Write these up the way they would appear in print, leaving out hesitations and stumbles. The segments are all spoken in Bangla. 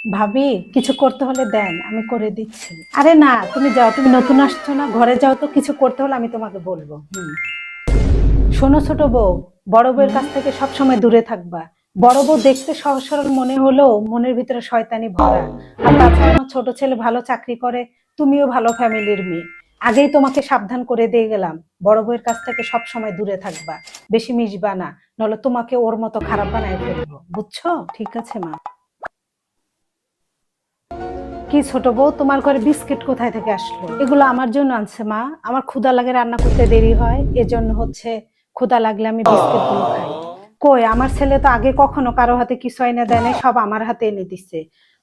ভাবি, কিছু করতে হলে দেন, আমি করে দিচ্ছি। আরে না, তুমি যাও, তুমি নতুন আসছো না, ঘরে যাও তো। কিছু করতে হলে আমি তোমাকে বলবো। শোনো ছোট বউ, বড় বউয়ের কাছ থেকে সবসময় দূরে থাকবা। বড় বউ দেখতে সহজ সরল মনে হলেও মনের ভিতরে শয়তানি ভরা। আর তাছাড়া আমার ছোট ছেলে ভালো চাকরি করে, তুমিও ভালো ফ্যামিলির মেয়ে। আগেই তোমাকে সাবধান করে দিয়ে গেলাম, বড় বউয়ের কাছ থেকে সবসময় দূরে থাকবা, বেশি মিশবা না, নলে তোমাকে ওর মতো খারাপ বানায় ফেলবো, বুঝছো? ঠিক আছে মা। কি ছোট বউ, তোমার ঘরে বিস্কিট কোথায় থেকে আসলো? এগুলো আমার জন্য আনছে মা। আমার ক্ষুধা লাগে, রান্না করতে দেরি হয়, এজন্য হচ্ছে ক্ষুধা লাগলে আমি বিস্কিট গুলো খাই। কই, আমার ছেলে তো আগে কখনো কারো হাতে কিছু এনে দেয় নাই, সব আমার হাতে এনে দিচ্ছে।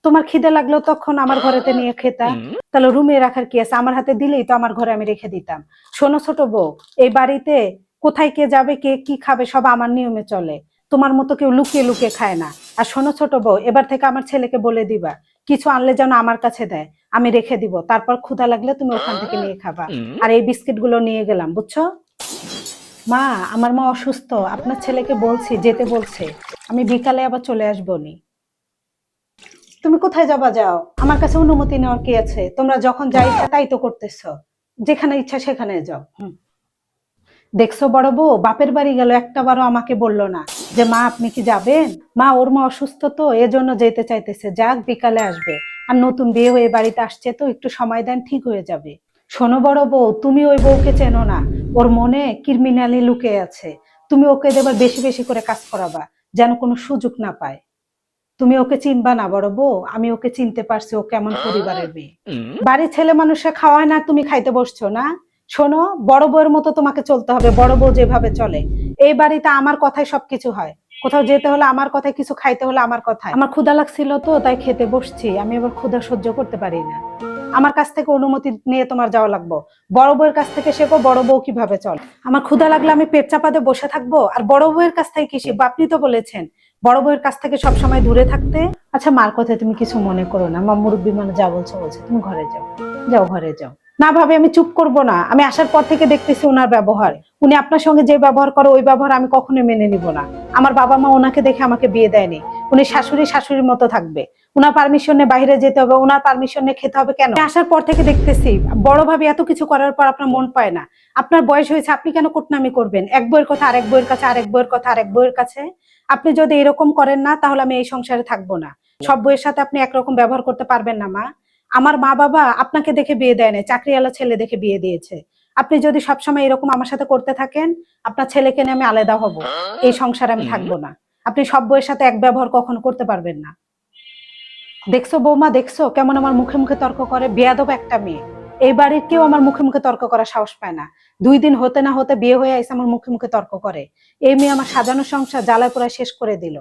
তোমার খিদে লাগলো তখন আমার ঘরেতে নিয়ে খেতা। তাহলে রুমে রাখার কি আছে? আমার হাতে দিলেই তো আমার ঘরে আমি রেখে দিতাম। শোনো ছোট বউ, এই বাড়িতে কোথায় কে যাবে, কে কি খাবে, সব আমার নিয়মে চলে। তোমার মতো কেউ লুকিয়ে লুকিয়ে খায় না। আর শোনো ছোট বউ, এবার থেকে আমার ছেলেকে বলে দিবা, কিছু আনলে যেন আমার কাছে দেয়, আমি রেখে দিব, তারপর ক্ষুধা লাগলে তুমি ওখান থেকে নিয়ে খাবা। আর এই বিস্কিট গুলো নিয়ে গেলাম, বুঝছো? মা, আমার মা অসুস্থ, আপনার ছেলেকে বলছি, যেতে বলছে। আমি বিকালে আবার চলে আসবো নি। তুমি কোথায় যাবা? যাও, আমার কাছে অনুমতি নেওয়ার কি আছে? তোমরা যখন যা ইচ্ছা তাই তো করতেছো, যেখানে ইচ্ছা সেখানে যাও। দেখছো বড় বউ, বাপের বাড়ি গেল, একটা বারও আমাকে বললো না যে মা আপনি কি যাবেন। মা, ওর মা অসুস্থ তো এজন্য যেতে চাইতেছে, যাক বিকালে আসবে। আর নতুন বিয়ে হয়ে বাড়িতে আসছে তো, একটু সময় দেন, ঠিক হয়ে যাবে। শোনো বড় বউ, তুমি ওই বউকে চেনো না। ওর মনে ক্রিমিনালি লুকিয়ে আছে। তুমি ওকে এবার বেশি বেশি করে কাজ করাবা, যেন কোনো সুযোগ না পায়। তুমি ওকে চিনবা না বড় বউ, আমি ওকে চিনতে পারছি, ও কেমন পরিবারের মেয়ে। বাড়ির ছেলে মানুষে খাওয়ায় না, তুমি খাইতে বসছো না? শোনো, বড় বউয়ের মতো তোমাকে চলতে হবে, বড় বউ যেভাবে চলে। এই বাড়িতে আমার কথাই সবকিছু হয়। কোথাও যেতে হলে আমার কথায়, কিছু খাইতে হলে আমার কথায়। আমার ক্ষুধা লাগছিল তো তাই খেতে বসছি, আমি এবার ক্ষুধা সহ্য করতে পারি না। আমার কাছ থেকে অনুমতি নিয়ে তোমার যাওয়া লাগবো। বড় বউয়ের কাছ থেকে শেখো, বড় বউ কিভাবে চলে। আমার ক্ষুধা লাগলে আমি পেট চাপাতে বসে থাকবো, আর বড় বউয়ের কাছ থেকে কি শিখবো? আপনি তো বলেছেন বড় বউয়ের কাছ থেকে সবসময় দূরে থাকতে। আচ্ছা, মার কথায় তুমি কিছু মনে করো না, মা মুরব্বী মানে যা বলছে বলছে, তুমি ঘরে যাও। যাও, ঘরে যাও। না ভাবে, আমি চুপ করব না। আমি আসার পর থেকে দেখতেছি ওনার ব্যবহার, উনি আপনার সঙ্গে যে ব্যবহার করে ওই ব্যবহার আমি কখনোই মেনে নিব না। আমার বাবা মা ওনাকে দেখে আমাকে বিয়ে দেয়নি। উনি শাশুড়ি শাশুড়ির মতো থাকবে। উনার পারমিশনে বাইরে যেতে হবে, ওনার পারমিশনে খেতে হবে কেন? আমি আসার পর থেকে দেখতেছি বড় ভাবি এত কিছু করার পর আপনার মন পায় না। আপনার বয়স হয়েছে, আপনি কেন কুটনামি করবেন? এক বইয়ের কথা আরেক বইয়ের কাছে, আরেক বইয়ের কথা আরেক বইয়ের কাছে। আপনি যদি এরকম করেন না, তাহলে আমি এই সংসারে থাকবো না। সব বইয়ের সাথে আপনি একরকম ব্যবহার করতে পারবেন না মা। আমার মা বাবা আপনাকে দেখে বিয়ে দেয় না, চাকরিওয়ালা ছেলে দেখে বিয়ে দিয়েছে। আপনি যদি সবসময় এরকম আমার সাথে করতে থাকেন, আপনার ছেলেকে নিয়ে আমি আলাদা হব, এই সংসারে আমি থাকবো না। আপনি সব বইয়ের সাথে এক ব্যবহার কখনো করতে পারবেন না। দেখছো বৌমা, দেখছো কেমন আমার মুখে মুখে তর্ক করে? বেয়াদব একটা মেয়ে। এই বাড়ির কেউ আমার মুখে মুখে তর্ক করার সাহস পায় না। 2 দিন হতে না হতে বিয়ে হয়ে আইসে আমার মুখে মুখে তর্ক করে। এই মেয়ে আমার সাজানো সংসার জ্বালায় পোড়ায় শেষ করে দিল।